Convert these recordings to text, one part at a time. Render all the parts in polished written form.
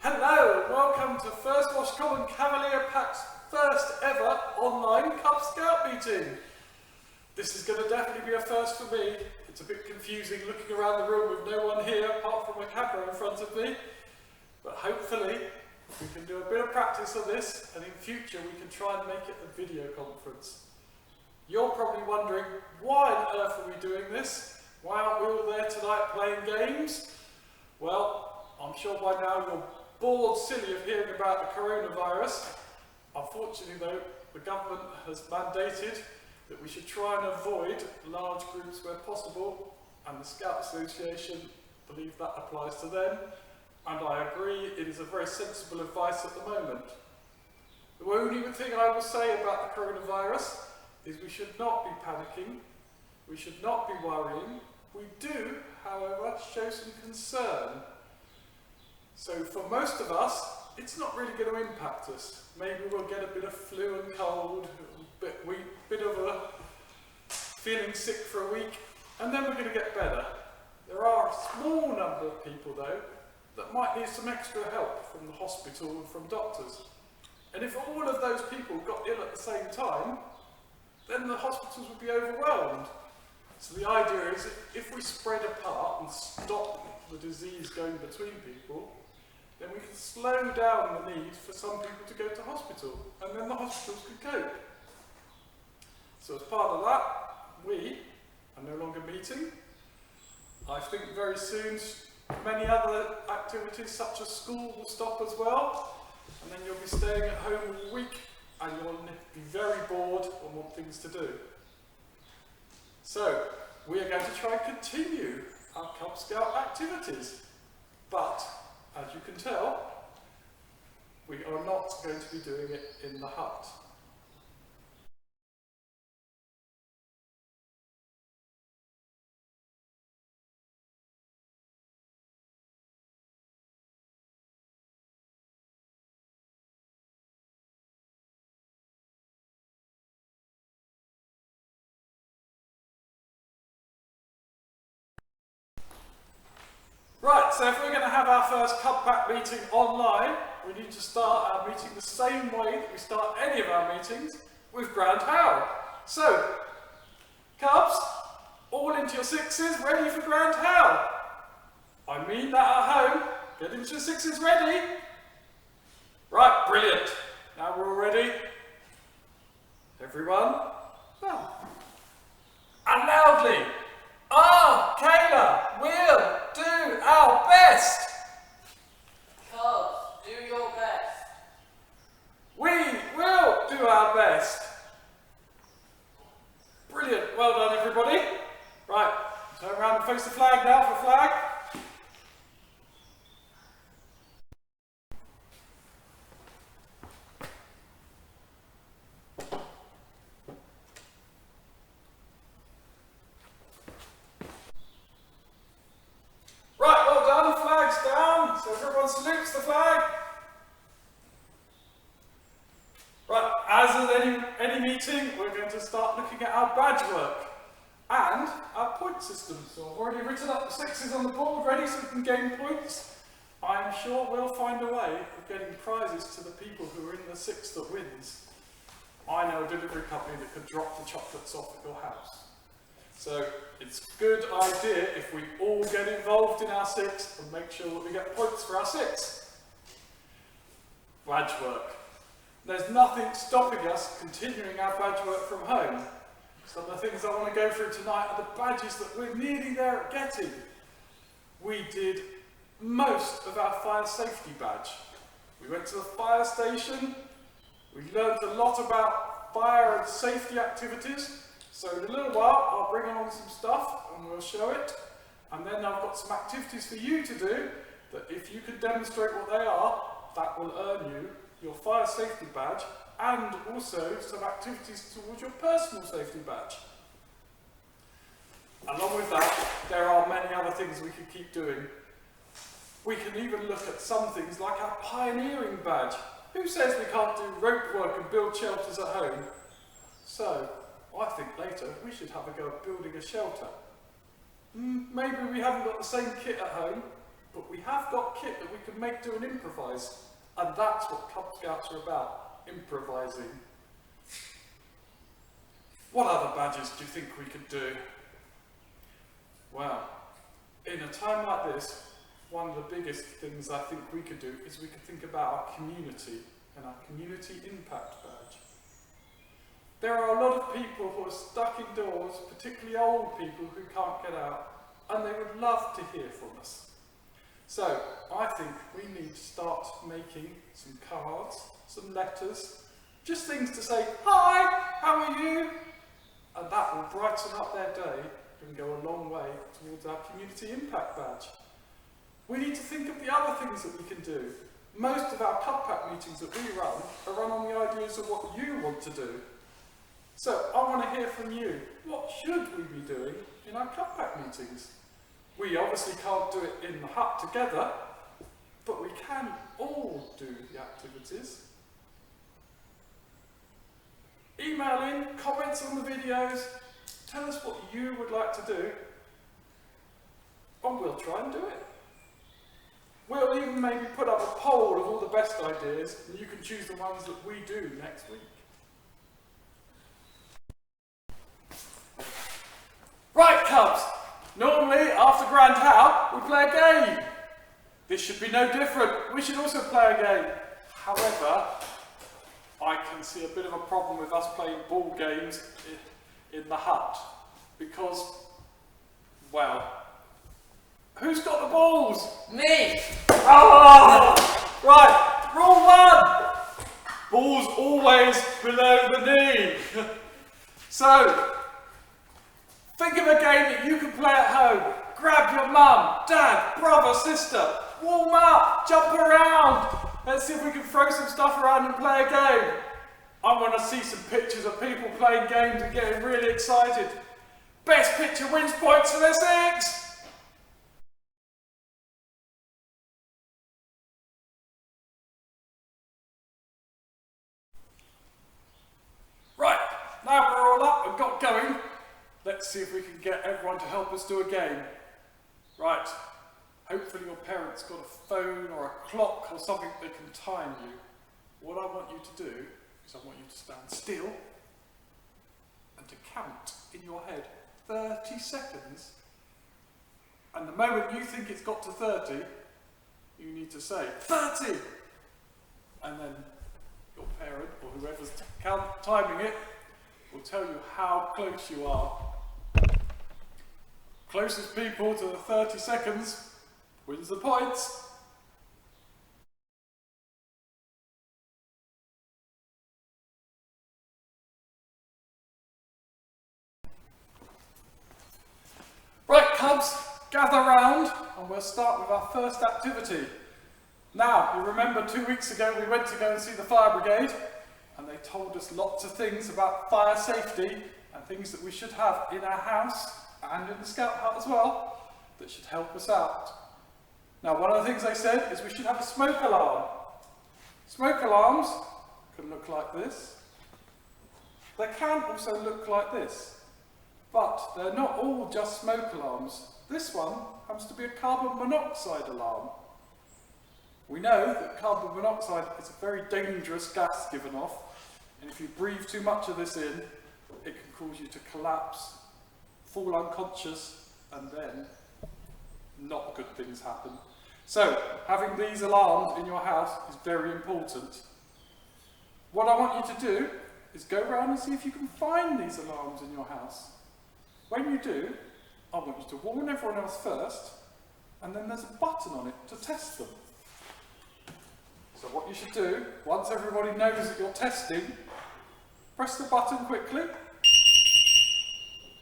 Hello and welcome to First Wash Common Cavalier Pack's first ever online Cub Scout meeting. This is going to definitely be a first for me. It's a bit confusing looking around the room with no one here apart from a camera in front of me. But hopefully we can do a bit of practice on this, and in future we can try and make it a video conference. You're probably wondering, why on earth are we doing this? Why aren't we all there tonight playing games? Well, I'm sure by now you're bored silly of hearing about the coronavirus. Unfortunately though, the government has mandated that we should try and avoid large groups where possible, and the Scout Association believe that applies to them, and I agree, it is a very sensible advice at the moment. The only thing I will say about the coronavirus is we should not be panicking, we should not be worrying. We do, however, show some concern. So for most of us, it's not really going to impact us. Maybe we'll get a bit of flu and cold, bit of a feeling sick for a week, and then we're going to get better. There are a small number of people though that might need some extra help from the hospital and from doctors. And if all of those people got ill at the same time, then the hospitals would be overwhelmed. So the idea is, if we spread apart and stop the disease going between people, then we can slow down the need for some people to go to hospital, and then the hospitals can cope. So as part of that, we are no longer meeting. I think very soon many other activities such as school will stop as well, and then you'll be staying at home all week and you'll be very bored and want things to do. So we are going to try and continue our Cub Scout activities, but as you can tell, we are not going to be doing it in the hut. Right, so if we're going to have our first Cub Pack meeting online, we need to start our meeting the same way that we start any of our meetings, with Grand How. So, Cubs, all into your sixes, ready for Grand How. I mean that at home, get into your sixes ready. Right, brilliant. Now we're all ready. Everyone, now. And loudly. Akela will do our best. Cubs, do your best. We will do our best. Brilliant. Well done, everybody. Right, turn around and face the flag now for flag. Right, well done, flag's down, so everyone salutes the flag. Right, as in any meeting, we're going to start looking at our badge work and our point system. So I've already written up the sixes on the board ready so we can gain points. I'm sure we'll find a way of getting prizes to the people who are in the six that wins. I know a delivery company that could drop the chocolates off at your house. So it's a good idea if we all get involved in our six and make sure that we get points for our six. Badge work. There's nothing stopping us continuing our badge work from home. Some of the things I want to go through tonight are the badges that we're nearly there at getting. We did most of our fire safety badge. We went to the fire station, we learned a lot about fire and safety activities. So in a little while, I'll bring along some stuff and we'll show it. And then I've got some activities for you to do that if you can demonstrate what they are, that will earn you your fire safety badge and also some activities towards your personal safety badge. Along with that, there are many other things we could keep doing. We can even look at some things like our pioneering badge. Who says we can't do rope work and build shelters at home? So, I think later we should have a go at building a shelter. Maybe we haven't got the same kit at home, but we have got kit that we can make do and improvise, and that's what Cub Scouts are about, improvising. What other badges do you think we could do? Well, in a time like this, one of the biggest things I think we could do is we could think about our community and our community impact badge. There are a lot of people who are stuck indoors, particularly old people who can't get out, and they would love to hear from us. So, I think we need to start making some cards, some letters, just things to say, "Hi, how are you?" And that will brighten up their day and go a long way towards our community impact badge. We need to think of the other things that we can do. Most of our Cub Pack meetings that we run are run on the ideas of what you want to do. So I want to hear from you. What should we be doing in our Cub Pack meetings? We obviously can't do it in the hut together, but we can all do the activities. Email in, comments on the videos, tell us what you would like to do, and we'll try and do it. We'll even maybe put up a poll of all the best ideas, and you can choose the ones that we do next week. Right, Cubs! Normally, after Grand How, we play a game. This should be no different. We should also play a game. However, I can see a bit of a problem with us playing ball games in the hut. Because, well, who's got the balls? Me! Oh! Right, rule 1! Balls always below the knee. So, think of a game that you can play at home. Grab your mum, dad, brother, sister. Warm up, jump around. Let's see if we can throw some stuff around and play a game. I want to see some pictures of people playing games and getting really excited. Best picture wins points for their 6. Right, now we're all up and got going. Let's see if we can get everyone to help us do a game. Right, hopefully your parents got a phone or a clock or something that can time you. What I want you to do is I want you to stand still and to count in your head 30 seconds. And the moment you think it's got to 30, you need to say 30! And then your parent or whoever's timing it will tell you how close you are. Closest people to the 30 seconds wins the points. Right, Cubs, gather round and we'll start with our first activity. Now, you remember 2 weeks ago we went to go and see the fire brigade and they told us lots of things about fire safety and things that we should have in our house and in the scout hut as well that should help us out. Now, one of the things they said is we should have a smoke alarm. Smoke alarms can look like this. They can also look like this, but they're not all just smoke alarms. This one happens to be a carbon monoxide alarm. We know that carbon monoxide is a very dangerous gas given off, and if you breathe too much of this in, it can cause you to collapse, fall unconscious, and then not good things happen. So, having these alarms in your house is very important. What I want you to do is go around and see if you can find these alarms in your house. When you do, I want you to warn everyone else first, and then there's a button on it to test them. So what you should do, once everybody knows that you're testing, press the button quickly,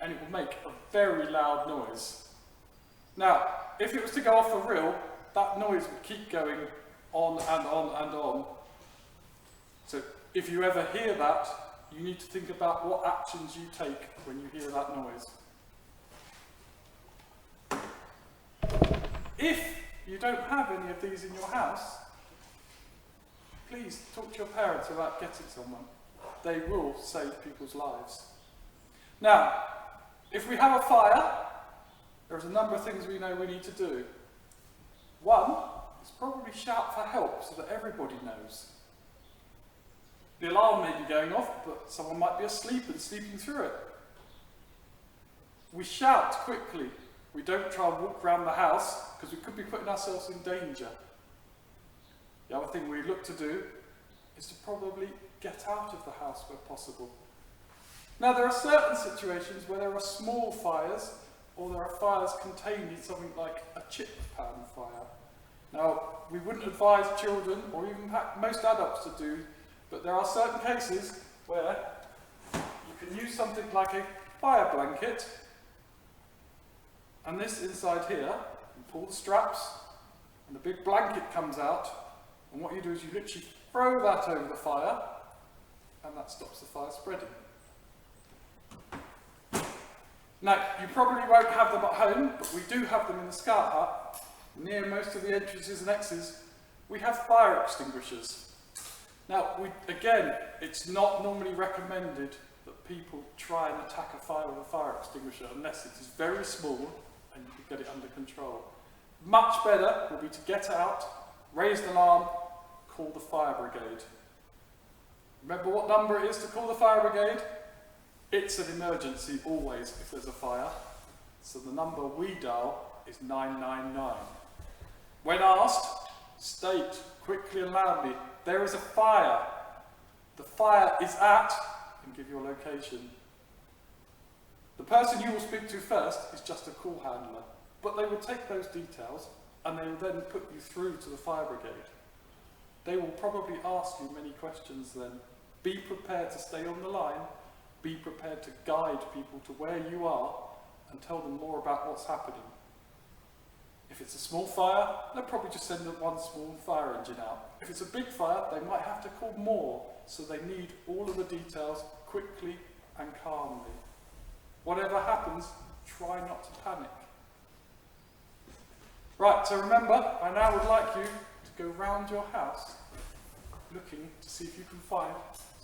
and it will make a very loud noise. Now, if it was to go off for real, that noise would keep going on and on and on. So if you ever hear that, you need to think about what actions you take when you hear that noise. If you don't have any of these in your house, please talk to your parents about getting someone. They will save people's lives. Now, if we have a fire, there's a number of things we know we need to do. One is probably shout for help so that everybody knows. The alarm may be going off, but someone might be asleep and sleeping through it. We shout quickly. We don't try and walk around the house because we could be putting ourselves in danger. The other thing we look to do is to probably get out of the house where possible. Now, there are certain situations where there are small fires, or there are fires contained in something like a chip pan fire. Now, we wouldn't advise children, or even most adults to do, but there are certain cases where you can use something like a fire blanket, and this inside here, you pull the straps, and the big blanket comes out, and what you do is you literally throw that over the fire, and that stops the fire spreading. Now, you probably won't have them at home, but we do have them in the Scout Hut. Near most of the entrances and exits, we have fire extinguishers. Now, again, it's not normally recommended that people try and attack a fire with a fire extinguisher unless it is very small and you can get it under control. Much better will be to get out, raise the alarm, call the fire brigade. Remember what number it is to call the fire brigade? It's an emergency always if there's a fire. So the number we dial is 999. When asked, state quickly and loudly, there is a fire. The fire is at, and give your location. The person you will speak to first is just a call handler, but they will take those details and they will then put you through to the fire brigade. They will probably ask you many questions then. Be prepared to stay on the line. Be prepared to guide people to where you are and tell them more about what's happening. If it's a small fire, they'll probably just send one small fire engine out. If it's a big fire, they might have to call more, so they need all of the details quickly and calmly. Whatever happens, try not to panic. Right, so remember, I now would like you to go round your house looking to see if you can find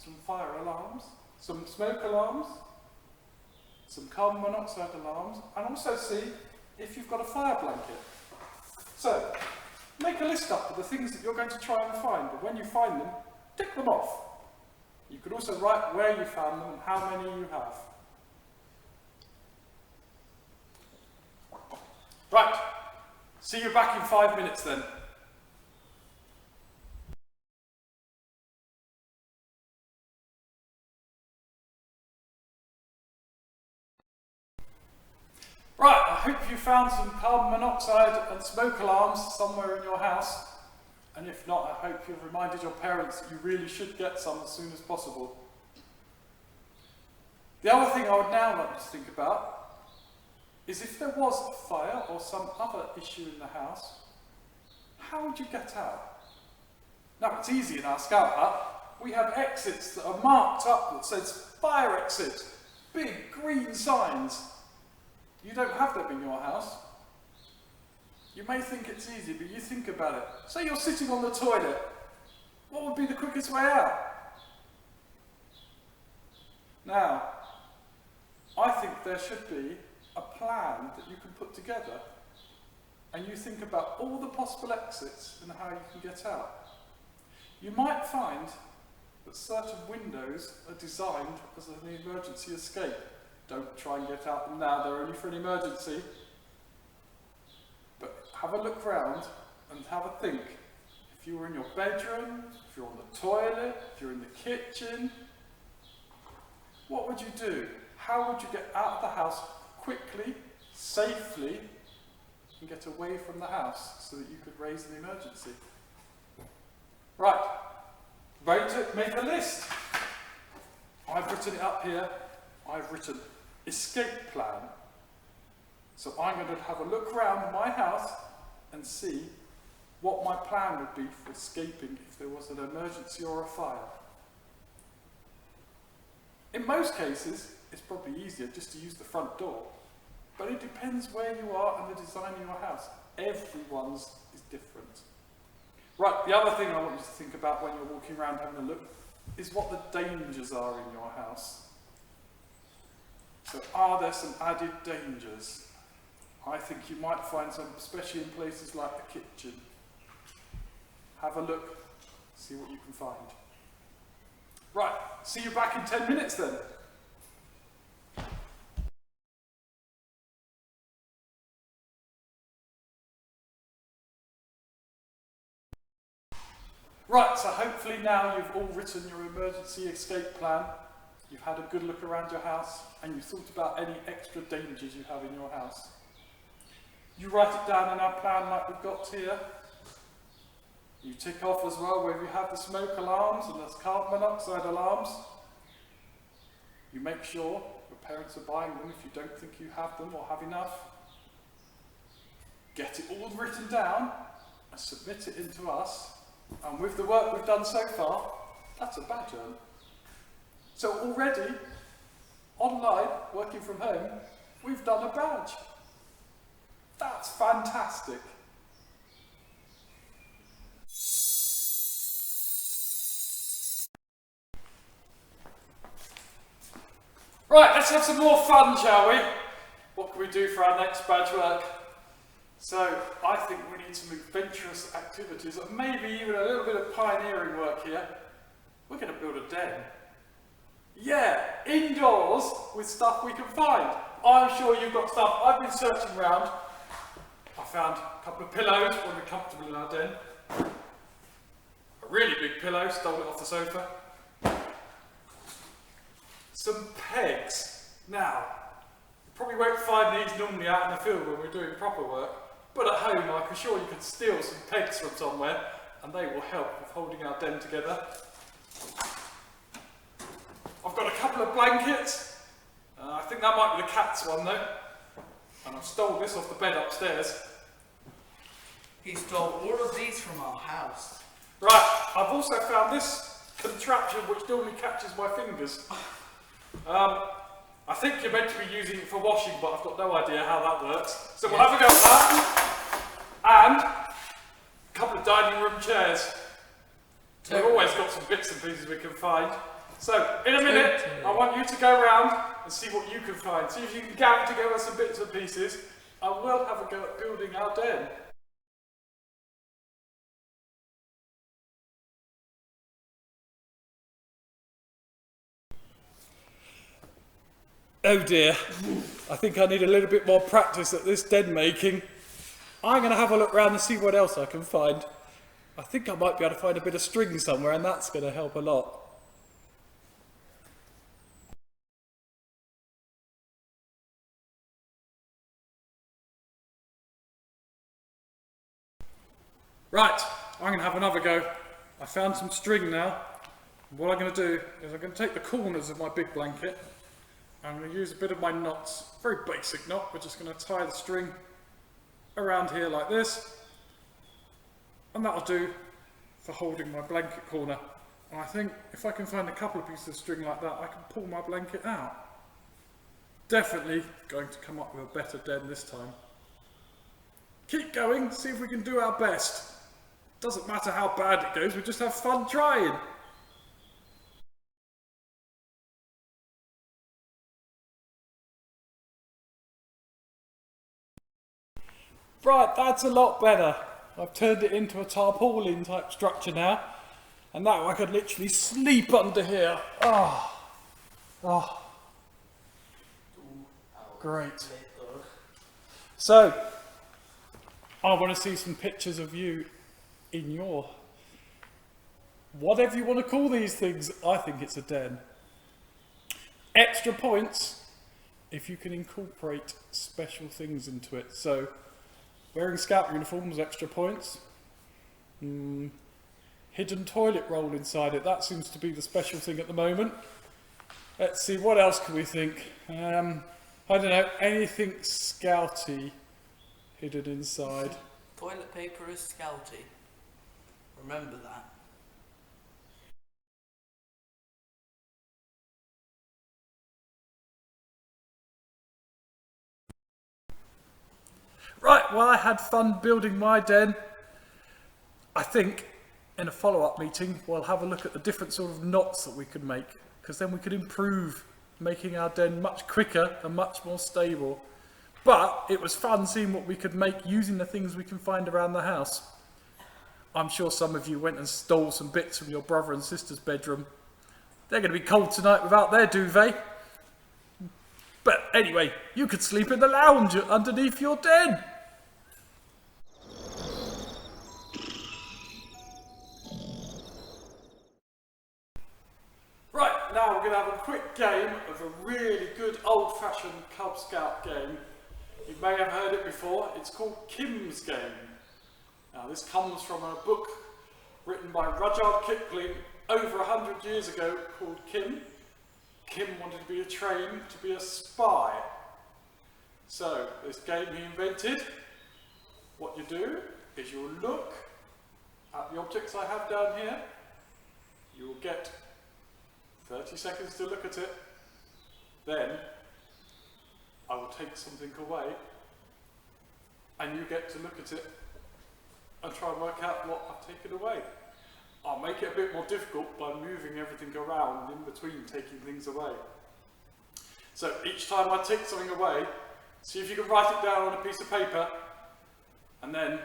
some fire alarms, some smoke alarms, some carbon monoxide alarms, and also see if you've got a fire blanket. So, make a list up of the things that you're going to try and find, and when you find them, tick them off. You could also write where you found them and how many you have. Right, see you back in 5 minutes then. Right, I hope you found some carbon monoxide and smoke alarms somewhere in your house. And if not, I hope you've reminded your parents that you really should get some as soon as possible. The other thing I would now like you to think about is if there was a fire or some other issue in the house, how would you get out? Now, it's easy in our Scout Hut. We have exits that are marked up that says fire exit, big green signs. You don't have them in your house. You may think it's easy, but you think about it. Say you're sitting on the toilet. What would be the quickest way out? Now, I think there should be a plan that you can put together, and you think about all the possible exits and how you can get out. You might find that certain windows are designed as an emergency escape. Don't try and get out them now, they're only for an emergency. But have a look round and have a think. If you were in your bedroom, if you're on the toilet, if you're in the kitchen, what would you do? How would you get out of the house quickly, safely, and get away from the house so that you could raise an emergency? Right, make a list. I've written it up here. I've written escape plan. So I'm going to have a look around my house and see what my plan would be for escaping if there was an emergency or a fire. In most cases, it's probably easier just to use the front door, but it depends where you are and the design of your house. Everyone's is different. Right, the other thing I want you to think about when you're walking around having a look is what the dangers are in your house. So are there some added dangers? I think you might find some, especially in places like the kitchen. Have a look, see what you can find. Right, see you back in 10 minutes then. Right, so hopefully now you've all written your emergency escape plan, you've had a good look around your house, and you've thought about any extra dangers you have in your house. You write it down in our plan like we've got here. You tick off as well where you have the smoke alarms and the carbon monoxide alarms. You make sure your parents are buying them if you don't think you have them or have enough. Get it all written down and submit it into us. And with the work we've done so far, that's a badge earned. So already, online, working from home, we've done a badge. That's fantastic. Right, let's have some more fun, shall we? What can we do for our next badge work? So, I think we need some adventurous activities, and maybe even a little bit of pioneering work here. We're going to build a den. Yeah, indoors with stuff we can find. I'm sure you've got stuff. I've been searching around. I found a couple of pillows when we're comfortable in our den. A really big pillow, stole it off the sofa. Some pegs. Now, you probably won't find these normally out in the field when we're doing proper work, but at home I'm sure you can steal some pegs from somewhere and they will help with holding our den together. I've got a couple of blankets. I think that might be the cat's one though. And I've stole this off the bed upstairs. He stole all of these from our house. Right, I've also found this contraption which normally catches my fingers. I think you're meant to be using it for washing, but I've got no idea how that works. So we'll have a go at that. And a couple of dining room chairs. We've always got some bits and pieces we can find. So, in a minute, I want you to go around and see what you can find. See if you can gather together some bits and pieces, and we'll have a go at building our den. Oh dear, I think I need a little bit more practice at this den making. I'm going to have a look around and see what else I can find. I think I might be able to find a bit of string somewhere, and that's going to help a lot. Right, I'm going to have another go. I found some string now. What I'm going to do is I'm going to take the corners of my big blanket. I'm going to use a bit of my knots, very basic knot. We're just going to tie the string around here like this. And that'll do for holding my blanket corner. And I think if I can find a couple of pieces of string like that, I can pull my blanket out. Definitely going to come up with a better den this time. Keep going, see if we can do our best. Doesn't matter how bad it goes, we just have fun trying. Right, that's a lot better. I've turned it into a tarpaulin type structure now. And now I could literally sleep under here. Oh. Great. So, I want to see some pictures of you in your, whatever you want to call these things. I think it's a den. Extra points if you can incorporate special things into it. So, wearing scout uniforms, extra points. Hidden toilet roll inside it, that seems to be the special thing at the moment. Let's see, what else can we think? I don't know, anything scouty hidden inside. Toilet paper is scouty. Remember that. Right, well, I had fun building my den. I think in a follow-up meeting we'll have a look at the different sort of knots that we could make, because then we could improve making our den much quicker and much more stable. But it was fun seeing what we could make using the things we can find around the house. I'm sure some of you went and stole some bits from your brother and sister's bedroom. They're going to be cold tonight without their duvet. But anyway, you could sleep in the lounge underneath your den. Right, now we're going to have a quick game of a really good old-fashioned Cub Scout game. You may have heard it before. It's called Kim's Game. Now this comes from a book written by Rudyard Kipling over 100 years ago called Kim. Kim wanted to be trained to be a spy. So this game he invented, what you do is you'll look at the objects I have down here. You will get 30 seconds to look at it. Then I will take something away and you get to look at it and try and work out what I've taken away. I'll make it a bit more difficult by moving everything around in between taking things away. So each time I take something away, see if you can write it down on a piece of paper, and then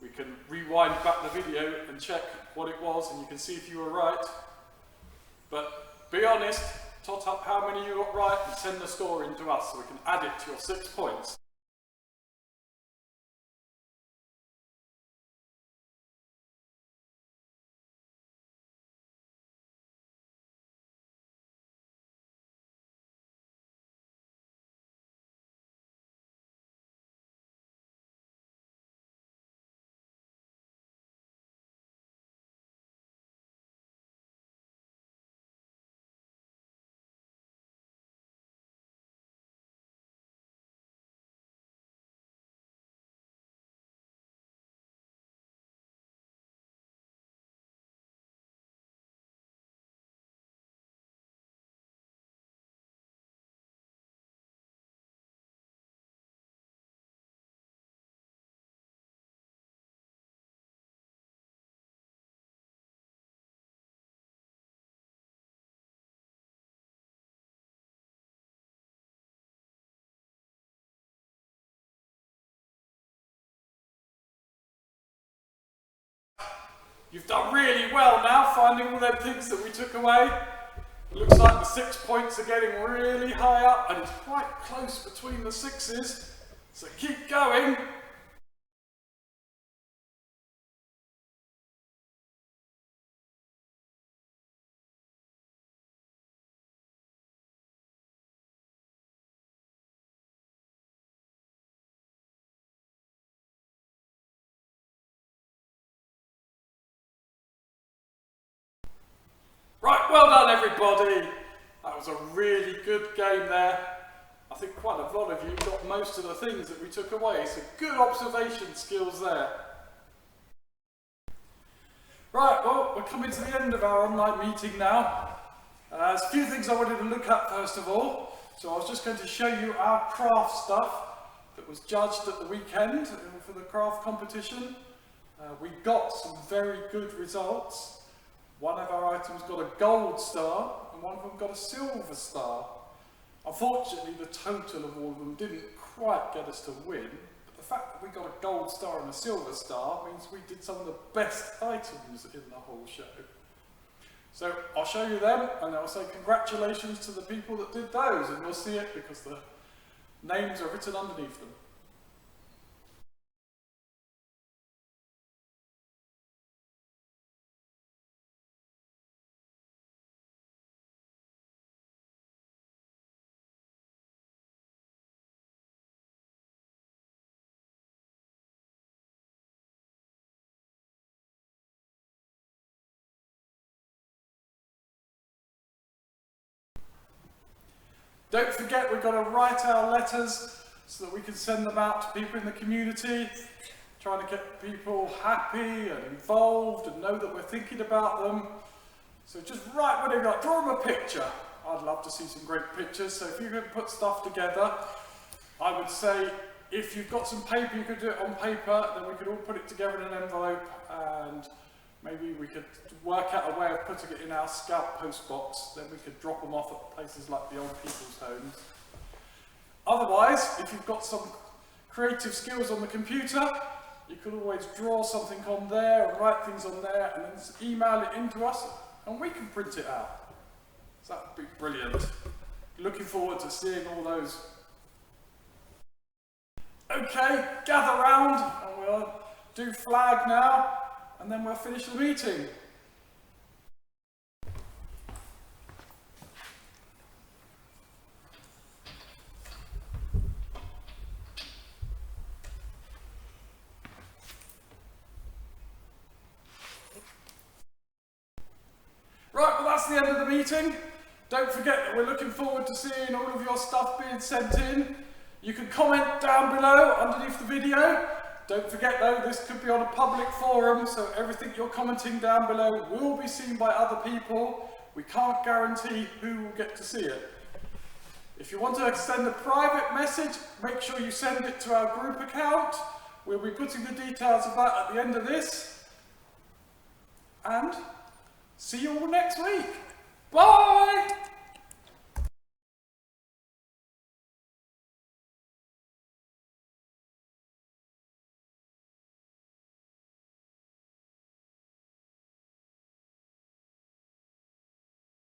we can rewind back the video and check what it was, and you can see if you were right. But be honest, tot up how many you got right and send the score in to us so we can add it to your 6 points. You've done really well now finding all them things that we took away. Looks like the 6 points are getting really high up and it's quite close between the 6s. So keep going. Right, well done everybody. That was a really good game there. I think quite a lot of you got most of the things that we took away, so good observation skills there. Right, well, we're coming to the end of our online meeting now. There's a few things I wanted to look at first of all. So I was just going to show you our craft stuff that was judged at the weekend for the craft competition. We got some very good results. One of our items got a gold star and one of them got a silver star. Unfortunately, the total of all of them didn't quite get us to win, but the fact that we got a gold star and a silver star means we did some of the best items in the whole show. So I'll show you them and I'll say congratulations to the people that did those, and you'll see it because the names are written underneath them. Don't forget, we've got to write our letters so that we can send them out to people in the community, trying to get people happy and involved and know that we're thinking about them. So just write whatever you like, draw them a picture. I'd love to see some great pictures, so if you could put stuff together, I would say if you've got some paper, you could do it on paper, then we could all put it together in an envelope and maybe we could work out a way of putting it in our Scout post box, then we could drop them off at places like the old people's homes. Otherwise, if you've got some creative skills on the computer, you can always draw something on there and write things on there and then just email it into us and we can print it out. So that would be brilliant. Looking forward to seeing all those. Okay, gather round and we'll do flag now and then we'll finish the meeting. Right, well that's the end of the meeting. Don't forget that we're looking forward to seeing all of your stuff being sent in. You can comment down below underneath the video. Don't forget though, this could be on a public forum, so everything you're commenting down below will be seen by other people. We can't guarantee who will get to see it. If you want to send a private message, make sure you send it to our group account. We'll be putting the details of that at the end of this. And see you all next week. Bye!